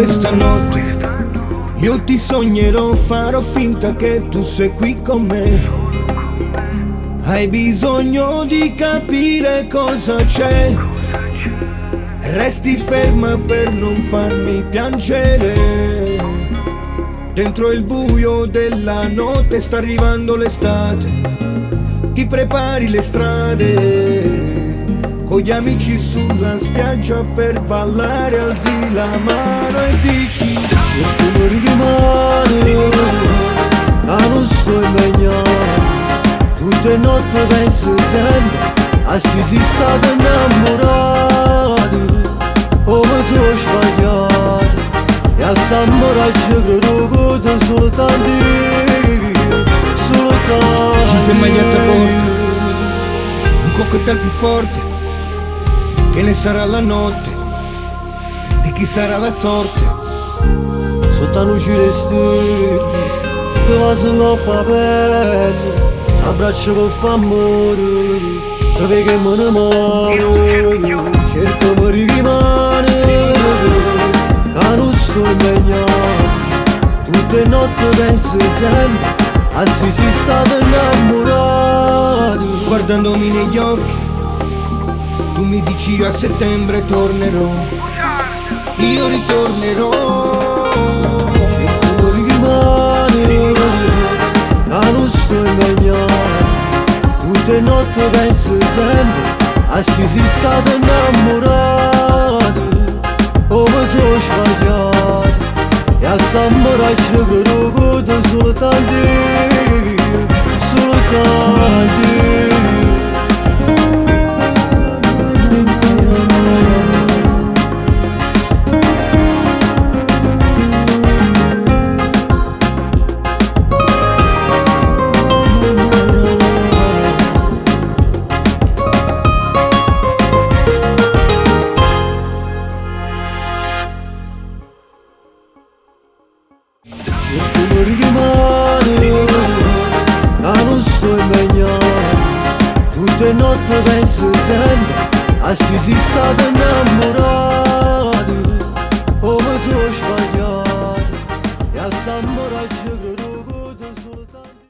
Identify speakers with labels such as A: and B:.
A: questa notte io ti sognerò, farò finta che tu sei qui con me. Hai bisogno di capire cosa c'è, resti ferma per non farmi piangere. Dentro il buio della notte sta arrivando l'estate, ti prepari le strade con gli amici sulla spiaggia per ballare, alzi la mano e dici:
B: cerco di rimane, ma non sto impegnando. Tutte notti penso sempre a se si state innamorati, o mi sono sbagliato e a s'ammoraggio credo che soltanto io, soltanto
A: ci sei magliata corta, un cocktail più forte, che ne sarà la notte, di chi sarà la sorte.
B: sotto la luce delle stelle ti va su coppa pelle, abbraccio per fa amore, ti vedi che me ne muoio. Cerco di rimanere, che non sto impegnato. Tutte le notti penso sempre a se si state innamorati.
A: Guardandomi negli occhi, tu mi dici: a settembre tornerò, io ritornerò.
B: Cerco di rimanere, che non sto impegnato. Tutte le notti penso sempre a se si state innamorati, o mi sono sbagliato e a s'ammoraggio credo che soltanto io, soltanto io. Cerco di rimanere, che non sto impegnato. Tutte le notti penso sempre a se si state innamorati.